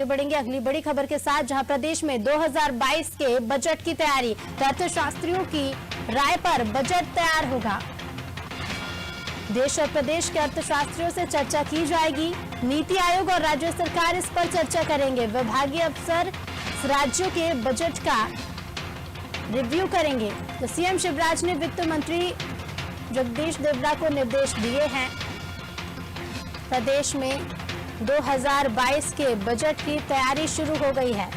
बढ़ेंगे अगली बड़ी खबर के साथ, जहां प्रदेश में 2022 के बजट की तैयारी, अर्थशास्त्रियों की राय पर बजट तैयार होगा। देश और प्रदेश के अर्थशास्त्रियों से चर्चा की जाएगी। नीति आयोग और राज्य सरकार इस पर चर्चा करेंगे। विभागीय अफसर राज्यों के बजट का रिव्यू करेंगे। तो सीएम शिवराज ने वित्त मंत्री जगदीश देवड़ा को निर्देश दिए हैं। प्रदेश में 2022 के बजट की तैयारी शुरू हो गई है।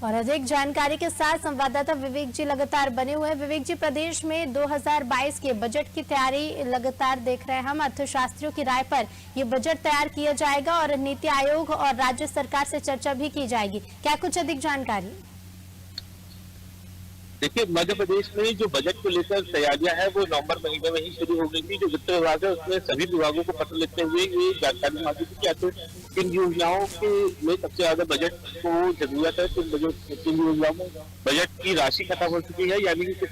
और अधिक जानकारी के साथ संवाददाता विवेक जी लगातार बने हुए हैं। विवेक जी, प्रदेश में 2022 के बजट की तैयारी लगातार देख रहे हैं हम। अर्थशास्त्रियों की राय पर ये बजट तैयार किया जाएगा और नीति आयोग और राज्य सरकार से चर्चा भी की जाएगी। क्या कुछ अधिक जानकारी? देखिए, मध्य प्रदेश में जो बजट को लेकर तैयारियां हैं वो नवंबर महीने में ही शुरू हो गई थी। जो वित्त विभाग है उसने सभी विभागों को पत्र लिखते हुए ये जानकारी मांगी थी कि किन योजनाओं के में सबसे ज्यादा बजट को जरूरत है, किन योजनाओं में बजट की राशि खत्म हो चुकी है, यानी कि किस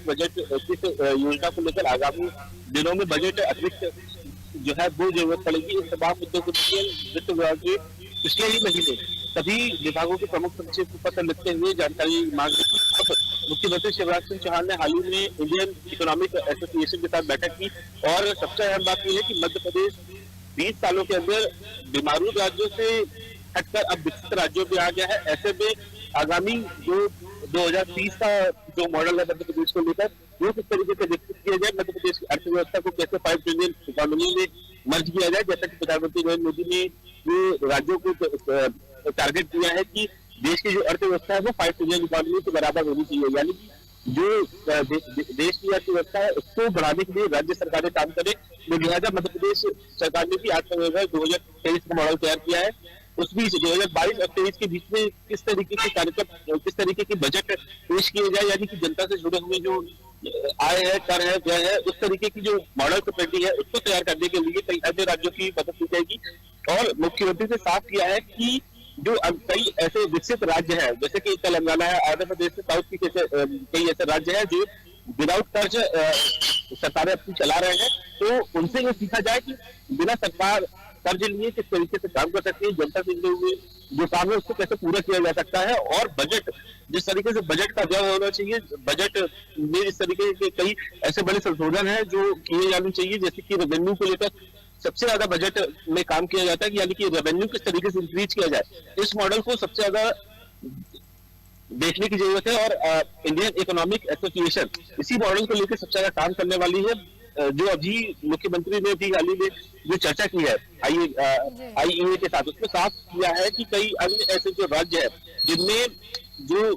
योजना को लेकर आगामी दिनों में बजट अतिरिक्त जो है वो जरूरत पड़ेगी। इस तमाम मुद्दों को वित्त विभाग के पिछले ही महीने सभी विभागों के प्रमुख सचिव को पत्र लिखते हुए जानकारी मांगी थी। मुख्यमंत्री शिवराज सिंह चौहान ने हाल ही में इंडियन इकोनॉमिक एसोसिएशन के साथ बैठक की और सबसे अहम बात यह है कि मध्य प्रदेश 20 सालों के अंदर बीमारूद राज्यों से हटकर अब विकसित राज्यों में आ गया है। ऐसे में आगामी जो 2030 का जो मॉडल है मध्य प्रदेश को लेकर वो किस तरीके से विकसित किया जाए, मध्य प्रदेश की अर्थव्यवस्था को कैसे 5 ट्रिलियन इकोनॉमी में मर्ज किया जाए, जैसा कि प्रधानमंत्री नरेंद्र मोदी ने ये राज्यों को टारगेट दिया है कि देश की जो अर्थव्यवस्था है वो 5 ट्रिलियन इकोनॉमी के बराबर होनी चाहिए। यानी कि जो देश की अर्थव्यवस्था है उसको बढ़ाने के लिए राज्य सरकारें काम करें। तो लिहाजा मध्य प्रदेश सरकार ने भी आत्मनिर्भर 2023 का मॉडल तैयार किया है। उस बीच 2022 और 23 के बीच में किस तरीके के कार्यक्रम, किस तरीके के बजट पेश किए जाए, यानी कि जनता से जुड़े हुए जो आय है, कर है, व्यय है, उस तरीके की जो मॉडल पेंटिंग है उसको तैयार करने के लिए कई अन्य राज्यों की मदद ली जाएगी। और मुख्यमंत्री ने साफ किया है कि जो कई ऐसे विकसित राज्य हैं जैसे कि तेलंगाना है, आंध्र प्रदेश से साउथ की कई ऐसे राज्य हैं जो विदाउट कर्ज सरकारें अपनी चला रहे हैं, तो उनसे ये सीखा जाए कि बिना सरकार कर्ज लिए किस तरीके से काम कर सकती है, जनता से जुड़े हुए जो काम है उसको कैसे पूरा किया जा सकता है। और बजट जिस तरीके से बजट का व्यय होना चाहिए, बजट में इस तरीके के कई ऐसे बड़े संशोधन है जो किए जाने चाहिए, जैसे कि रेवेन्यू को लेकर सबसे ज्यादा बजट में काम किया जाता है, यानी कि रेवेन्यू किस तरीके से इंक्रीज किया जाए, इस मॉडल को सबसे ज्यादा देखने की जरूरत है। और इंडियन इकोनॉमिक एसोसिएशन इसी मॉडल को लेकर सबसे ज्यादा काम करने वाली है। जो अभी मुख्यमंत्री ने भी हाल ही में जो चर्चा की है IEA के साथ, उसमें साफ किया है कि कई अन्य ऐसे जो राज्य है जिनमें जो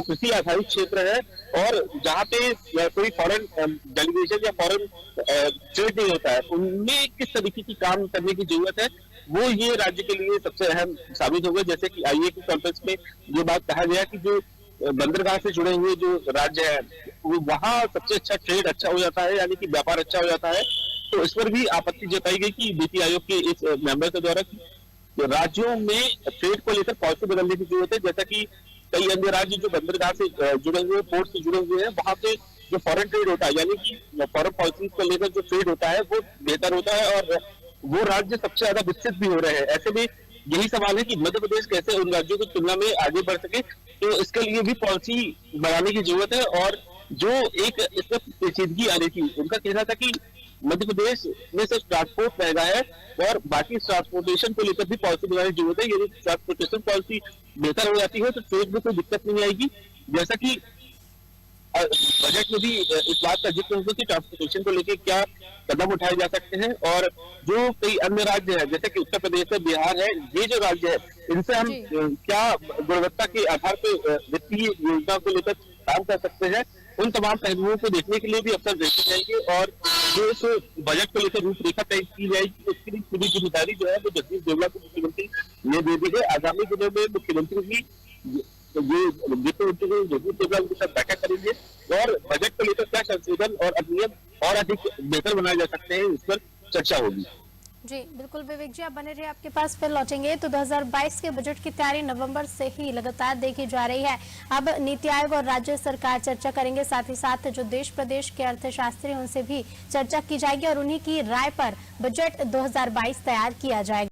कृषि आधारित क्षेत्र है और जहाँ पे कोई फॉरेन डेलीगेशन या फॉरेन ट्रेड नहीं होता है, उनमें किस तरीके की काम करने की जरूरत है, वो ये राज्य के लिए सबसे अहम साबित होगा। जैसे कि IEA की कॉन्फ्रेंस में ये बात कहा गया कि जो बंदरगाह से जुड़े हुए जो राज्य है वो वहाँ सबसे अच्छा ट्रेड अच्छा हो जाता है, यानी कि व्यापार अच्छा हो जाता है। तो इस पर भी आपत्ति जताई गई कि नीति आयोग के इस मेंबर के द्वारा राज्यों में ट्रेड को लेकर पॉलिसी बदलने की जरूरत है। जैसा कि कई अन्य राज्य जो बंदरगाह से जुड़े हुए, पोर्ट से जुड़े हुए हैं, वहां पे जो फॉरेन ट्रेड होता है, यानी कि फॉरेन पॉलिसी को लेकर जो ट्रेड होता है वो बेहतर होता है और वो राज्य सबसे ज्यादा विकसित भी हो रहे हैं। ऐसे में यही सवाल है कि मध्य प्रदेश कैसे उन राज्यों की तुलना में आगे बढ़ सके, तो इसके लिए भी पॉलिसी बनाने की जरूरत है। और जो एक इसमें पेचीदगी आ रही थी, उनका कहना था कि मध्य प्रदेश में सिर्फ ट्रांसपोर्ट महंगा है और बाकी ट्रांसपोर्टेशन को लेकर भी पॉलिसी बनाने की जरूरत है। यदि ट्रांसपोर्टेशन पॉलिसी बेहतर हो जाती है तो ट्रेड में कोई दिक्कत नहीं आएगी। जैसा कि बजट में भी इस बात का जिक्र होगा कि ट्रांसपोर्टेशन को लेकर क्या कदम उठाए जा सकते हैं। और जो कई अन्य राज्य है जैसे कि उत्तर प्रदेश है, बिहार है, ये जो राज्य है इनसे हम क्या गुणवत्ता के आधार पर वित्तीय योजना को लेकर काम कर सकते हैं, उन तमाम पहलुओं को देखने के लिए भी अवसर देखे जाएंगे। और जो इस बजट को लेकर रूपरेखा तय की जाएगी उसकी पूरी जिम्मेदारी जो है वो जगदीश देवड़ा को मुख्यमंत्री ने दे दी है। आगामी दिनों में मुख्यमंत्री भी तो ये वित्त मंत्री को जरूर होगा, उनके साथ बैठक करेंगे और बजट को लेकर क्या संशोधन और अधिनियम और अधिक बेहतर बनाए जा सकते हैं, इस पर चर्चा होगी। जी बिल्कुल विवेक जी, आप बने रहिए, आपके पास फिर लौटेंगे। तो 2022 के बजट की तैयारी नवंबर से ही लगातार देखी जा रही है। अब नीति आयोग और राज्य सरकार चर्चा करेंगे, साथ ही साथ जो देश प्रदेश के अर्थशास्त्री उनसे भी चर्चा की जाएगी और उन्हीं की राय पर बजट 2022 तैयार किया जाएगा।